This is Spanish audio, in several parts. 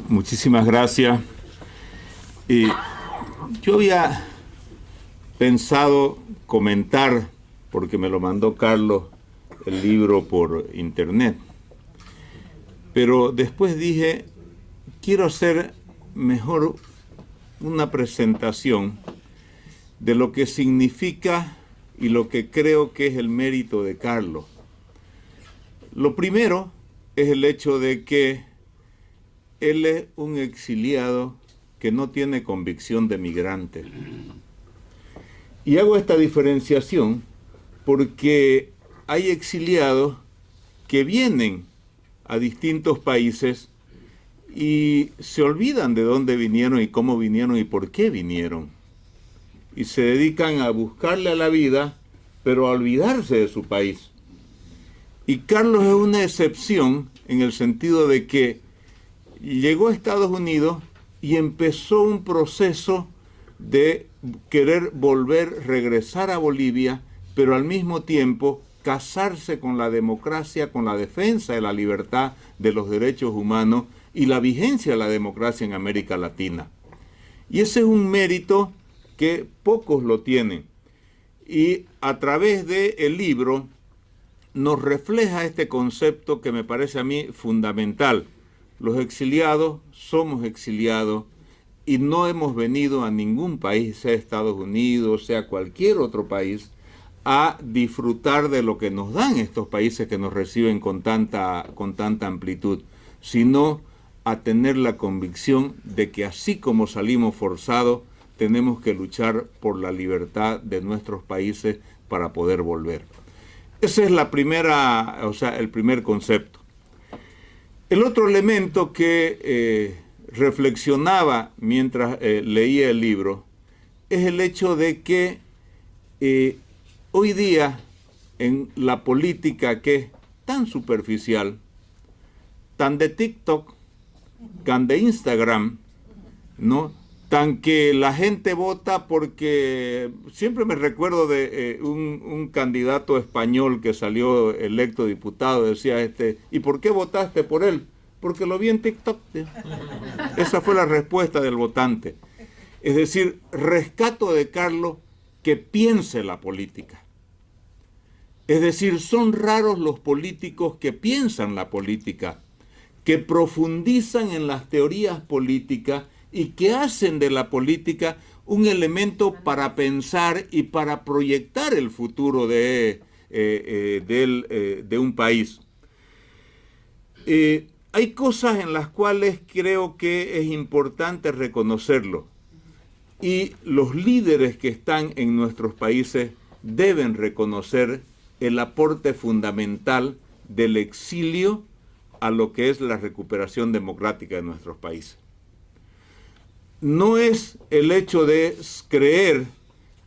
Muchísimas gracias. Yo había pensado comentar, porque me lo mandó Carlos, el libro por internet. Pero después dije, quiero hacer mejor una presentación de lo que significa y lo que creo que es el mérito de Carlos. Lo primero es el hecho de que él es un exiliado que no tiene convicción de migrante. Y hago esta diferenciación porque hay exiliados que vienen a distintos países y se olvidan de dónde vinieron y cómo vinieron y por qué vinieron. Y se dedican a buscarle a la vida, pero a olvidarse de su país. Y Carlos es una excepción en el sentido de que llegó a Estados Unidos y empezó un proceso de querer regresar a Bolivia, pero al mismo tiempo casarse con la democracia, con la defensa de la libertad, de los derechos humanos y la vigencia de la democracia en América Latina. Y ese es un mérito que pocos lo tienen. Y a través del libro nos refleja este concepto que me parece a mí fundamental. Los exiliados somos exiliados y no hemos venido a ningún país, sea Estados Unidos, sea cualquier otro país, a disfrutar de lo que nos dan estos países que nos reciben con tanta amplitud, sino a tener la convicción de que así como salimos forzados, tenemos que luchar por la libertad de nuestros países para poder volver. Ese es el primer concepto. El otro elemento que reflexionaba mientras leía el libro es el hecho de que hoy día en la política que es tan superficial, tan de TikTok, tan de Instagram, ¿no? Tan que la gente vota porque siempre me recuerdo de un candidato español que salió electo diputado, decía ¿y por qué votaste por él? Porque lo vi en TikTok. Esa fue la respuesta del votante. Es decir, rescato de Carlos que piense la política. Es decir, son raros los políticos que piensan la política, que profundizan en las teorías políticas y que hacen de la política un elemento para pensar y para proyectar el futuro de un país. Hay cosas en las cuales creo que es importante reconocerlo y los líderes que están en nuestros países deben reconocer el aporte fundamental del exilio a lo que es la recuperación democrática de nuestros países. No es el hecho de creer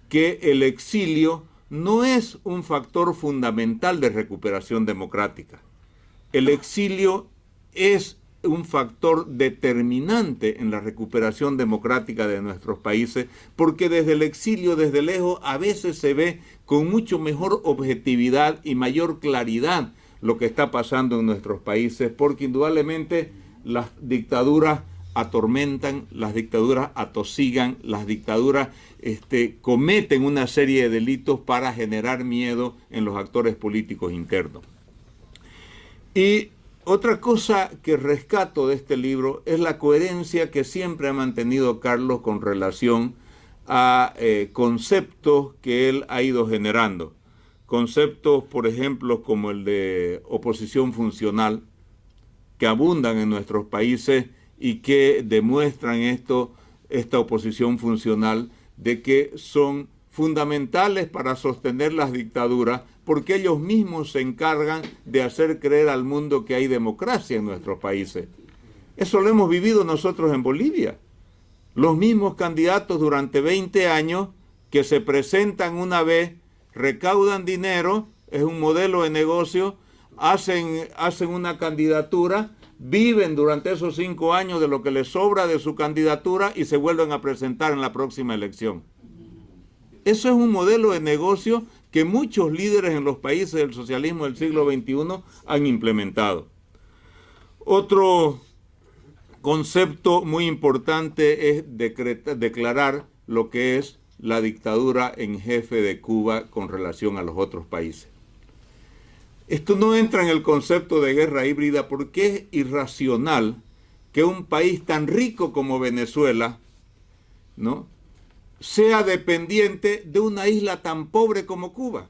que el exilio no es un factor fundamental de recuperación democrática. El exilio es un factor determinante en la recuperación democrática de nuestros países, porque desde el exilio, desde lejos, a veces se ve con mucho mejor objetividad y mayor claridad lo que está pasando en nuestros países, porque indudablemente las dictaduras atormentan, las dictaduras atosigan, las dictaduras cometen una serie de delitos para generar miedo en los actores políticos internos. Y otra cosa que rescato de este libro es la coherencia que siempre ha mantenido Carlos con relación a conceptos que él ha ido generando. Conceptos, por ejemplo, como el de oposición funcional, que abundan en nuestros países y que demuestran esta oposición funcional, de que son fundamentales para sostener las dictaduras, porque ellos mismos se encargan de hacer creer al mundo que hay democracia en nuestros países. Eso lo hemos vivido nosotros en Bolivia. Los mismos candidatos durante 20 años que se presentan una vez, recaudan dinero, es un modelo de negocio, hacen una candidatura, viven durante esos 5 años de lo que les sobra de su candidatura y se vuelven a presentar en la próxima elección. Eso es un modelo de negocio que muchos líderes en los países del socialismo del siglo XXI han implementado. Otro concepto muy importante es declarar lo que es la dictadura en jefe de Cuba con relación a los otros países. Esto no entra en el concepto de guerra híbrida porque es irracional que un país tan rico como Venezuela, ¿no?, sea dependiente de una isla tan pobre como Cuba.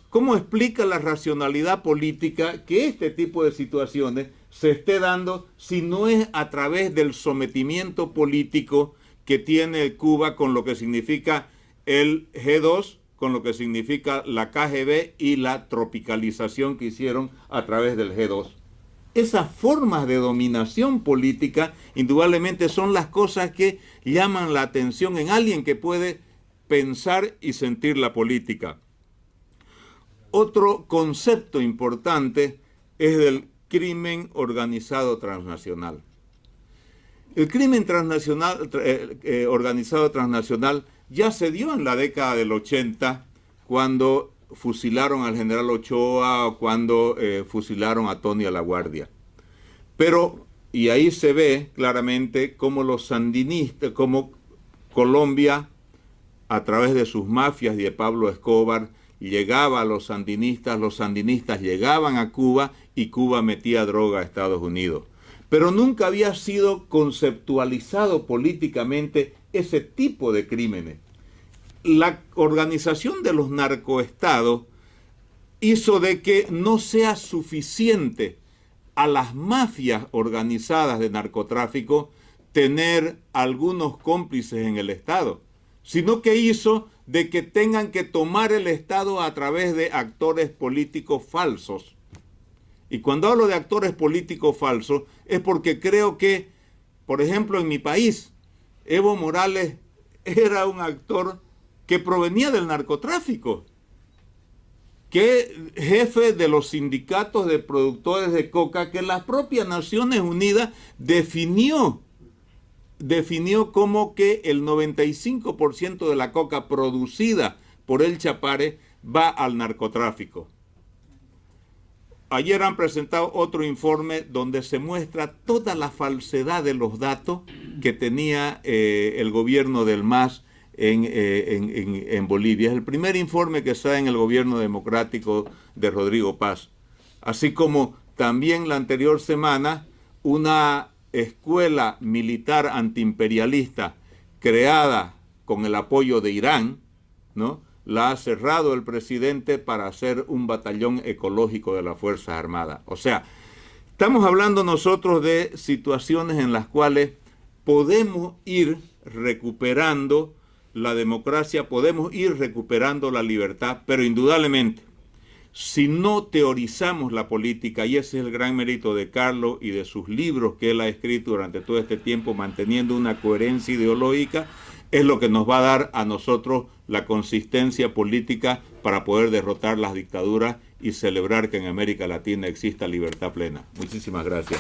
¿Cómo explica la racionalidad política que este tipo de situaciones se esté dando si no es a través del sometimiento político que tiene Cuba con lo que significa el G2, con lo que significa la KGB y la tropicalización que hicieron a través del G2? Esas formas de dominación política indudablemente son las cosas que llaman la atención en alguien que puede pensar y sentir la política. Otro concepto importante es del crimen organizado transnacional. El crimen transnacional, organizado transnacional ya se dio en la década del 80 cuando fusilaron al general Ochoa o cuando fusilaron a Tony a la Guardia. Pero, y ahí se ve claramente cómo los sandinistas, cómo Colombia, a través de sus mafias y de Pablo Escobar, llegaba a los sandinistas llegaban a Cuba y Cuba metía droga a Estados Unidos. Pero nunca había sido conceptualizado políticamente ese tipo de crímenes. La organización de los narcoestados hizo de que no sea suficiente a las mafias organizadas de narcotráfico tener algunos cómplices en el Estado, sino que hizo de que tengan que tomar el Estado a través de actores políticos falsos. Y cuando hablo de actores políticos falsos es porque creo que, por ejemplo, en mi país, Evo Morales era un actor que provenía del narcotráfico, que jefe de los sindicatos de productores de coca que las propias Naciones Unidas definió como que el 95% de la coca producida por el Chapare va al narcotráfico. Ayer han presentado otro informe donde se muestra toda la falsedad de los datos que tenía el gobierno del MAS en Bolivia. Es el primer informe que sale en el gobierno democrático de Rodrigo Paz. Así como también la anterior semana una escuela militar antiimperialista creada con el apoyo de Irán, ¿no?, la ha cerrado el presidente para hacer un batallón ecológico de las Fuerzas Armadas. O sea, estamos hablando nosotros de situaciones en las cuales podemos ir recuperando la democracia, podemos ir recuperando la libertad, pero indudablemente, si no teorizamos la política, y ese es el gran mérito de Carlos y de sus libros que él ha escrito durante todo este tiempo, manteniendo una coherencia ideológica, es lo que nos va a dar a nosotros la consistencia política para poder derrotar las dictaduras y celebrar que en América Latina exista libertad plena. Muchísimas gracias.